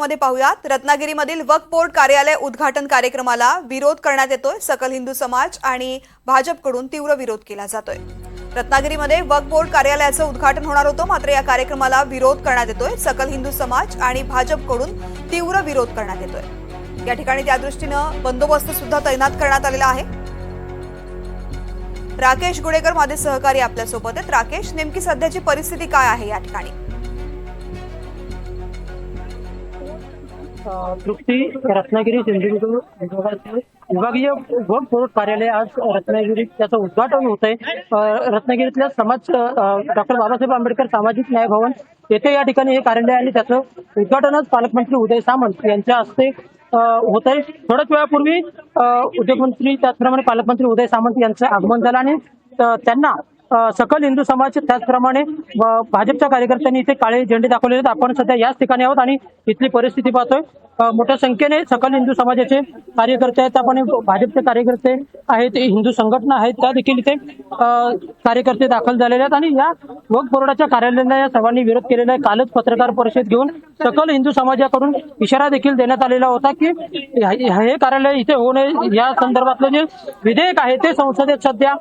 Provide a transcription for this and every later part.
मध्ये पाहूयात रत्नागिरीमधील वक्फ बोर्ड कार्यालय उद्घाटन कार्यक्रमाला विरोध करण्यात येतोय। सकल हिंदू समाज आणि भाजपकडून तीव्र विरोध केला जातोय। रत्नागिरीमध्ये वक्फ बोर्ड कार्यालयाचं उद्घाटन होणार होतं, मात्र या कार्यक्रमाला विरोध करण्यात येतोय। सकल हिंदू समाज आणि भाजपकडून तीव्र विरोध करण्यात येतोय। या ठिकाणी त्या दृष्टीने बंदोबस्त सुद्धा तैनात करण्यात आलेला आहे। राकेश गुडेकर माझे सहकारी आपल्या सोबत आहेत। राकेश, नेमकी सध्याची परिस्थिती काय आहे या ठिकाणी? तृप्ती, रत्नागिरी सिंधुदुर्ग विभागीय वक्फ बोर्ड कार्यालय आज रत्नागिरीत त्याचं उद्घाटन होत आहे। रत्नागिरीतल्या समाज डॉक्टर बाबासाहेब आंबेडकर सामाजिक न्याय भवन येथे या ठिकाणी हे कार्यालय आणि त्याचं उद्घाटन आज पालकमंत्री उदय सामंत यांच्या हस्ते होत आहे। थोड्याच वेळापूर्वी उद्योगमंत्री त्याचप्रमाणे पालकमंत्री उदय सामंत यांचं आगमन झालं आणि त्यांना सकल हिंदू समाज त्याचप्रमाणे भाजपच्या कार्यकर्त्यांनी इथे काळे झेंडे दाखवले आहेत। आपण सध्या याच ठिकाणी आहोत आणि इथली परिस्थिती पाहतोय। मोठ्या संख्येने सकल हिंदू समाजाचे कार्यकर्ते आहेत, आपण भाजपचे कार्यकर्ते आहेत, हिंदू संघटना आहेत, त्या देखील इथे कार्यकर्ते दाखल झालेले आहेत आणि या वक्फ बोर्डाच्या कार्यालयाला या सर्वांनी विरोध केलेला आहे। कालच पत्रकार परिषद घेऊन सकल हिंदू समाजाकडून इशारा देखील देण्यात आलेला होता की हे कार्यालय इथे होऊ नये। या संदर्भातलं जे विधेयक आहे ते संसदेत सध्या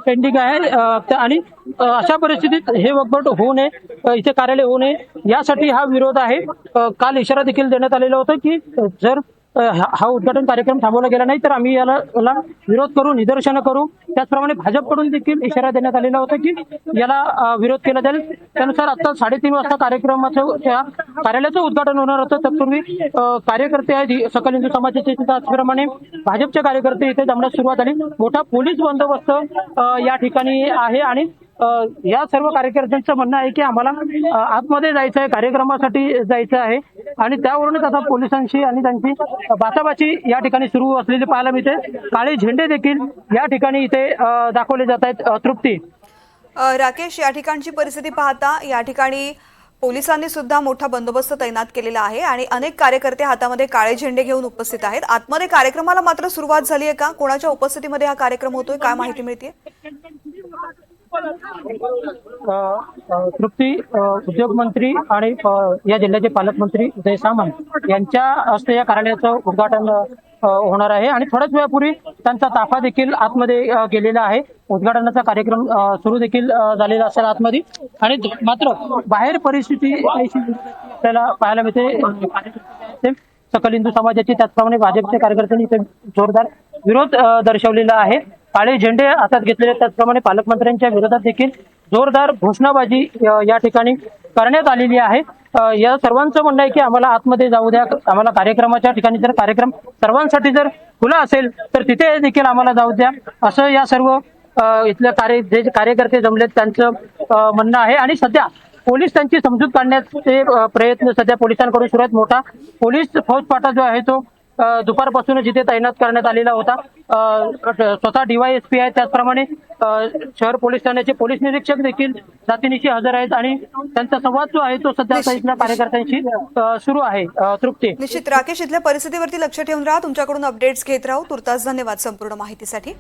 पेंडिंग आहे आणि अशा परिस्थितीत हे वक्फ बोर्ड होऊ नये, इथे कार्यालय होऊ नये, यासाठी हा विरोध आहे। काल इशारा देखील देण्यात आलेला होता की जर हा उद्घाटन कार्यक्रम थांबवला गेला नाही तर आम्ही याला विरोध करू, निदर्शनं करू। त्याचप्रमाणे भाजपकडून देखील इशारा देण्यात आलेला होता की याला विरोध केला जाईल। त्यानुसार आता 3:30 वाजता कार्यक्रमाचं त्या कार्यालयाचं उद्घाटन होणार होतं। तत्पूर्वी कार्यकर्ते आहेत सकल हिंदू समाजाचे, त्याचप्रमाणे भाजपचे कार्यकर्ते इथे जमण्यास सुरुवात झाली। मोठा पोलीस बंदोबस्त या ठिकाणी आहे आणि या सर्व कार्यकर्त्यांचं म्हणणं आहे की आम्हाला आतमध्ये जायचं आहे, कार्यक्रमासाठी जायचं आहे आणि त्यावरूनच आता पोलिसांशी आणि त्यांची बाचाबाची या ठिकाणी सुरू असलेली पाहायला मिळते। काळे झेंडे देखील या ठिकाणी इथे दाखवले जात आहेत। तृप्ती, राकेश, या ठिकाणची परिस्थिती पाहता या ठिकाणी पोलिसांनी सुद्धा मोठा बंदोबस्त तैनात केलेला आहे आणि अनेक कार्यकर्ते हातामध्ये काळे झेंडे घेऊन उपस्थित आहेत। आतमध्ये कार्यक्रमाला मात्र सुरुवात झाली आहे का? कोणाच्या उपस्थितीमध्ये हा कार्यक्रम होतोय, काय माहिती मिळते? तृप्ती, उद्योगमंत्री आणि या जिल्ह्याचे पालकमंत्री उदय सामंत यांच्या हस्ते या कार्यालयाचं उद्घाटन होणार आहे आणि थोड्याच वेळापूर्वी त्यांचा ताफा देखील आतमध्ये गेलेला आहे। उद्घाटनाचा कार्यक्रम सुरू देखील झालेला असेल आतमध्ये आणि मात्र बाहेर परिस्थिती आपल्याला पाहायला मिळते। सकल हिंदू समाजाची त्याचप्रमाणे भाजपच्या कार्यकर्त्यांनी इथे जोरदार विरोध दर्शवलेला आहे। काळे झेंडे हातात घेतलेले, त्याचप्रमाणे पालकमंत्र्यांच्या विरोधात देखील जोरदार घोषणाबाजी या ठिकाणी करण्यात आलेली आहे। या सर्वांचं म्हणणं आहे की आम्हाला आतमध्ये जाऊ द्या, आम्हाला कार्यक्रमाच्या ठिकाणी जर कार्यक्रम सर्वांसाठी जर खुला असेल तर तिथे देखील आम्हाला जाऊ द्या, असं या सर्व इथल्या जे कार्यकर्ते जमलेत त्यांचं म्हणणं आहे आणि सध्या पोलीस त्यांची समजूत काढण्याचे प्रयत्न सध्या पोलिसांकडून सुरू आहेत। मोठा पोलीस फौजफाटा जो आहे तो दुपारपासूनच इथे तैनात करण्यात आलेला होता। स्वतः DYSP आहे, त्याचप्रमाणे शहर पोलीस ठाण्याचे पोलीस निरीक्षक देखील जातीनिशी हजर आहेत आणि त्यांचा संवाद जो आहे तो सध्या इथल्या कार्यकर्त्यांशी सुरू आहे। तृप्ती, निश्चित राकेश, इथल्या परिस्थितीवरती लक्ष ठेवून राहा, तुमच्याकडून अपडेट्स घेत राहू। तुर्तास धन्यवाद संपूर्ण माहितीसाठी।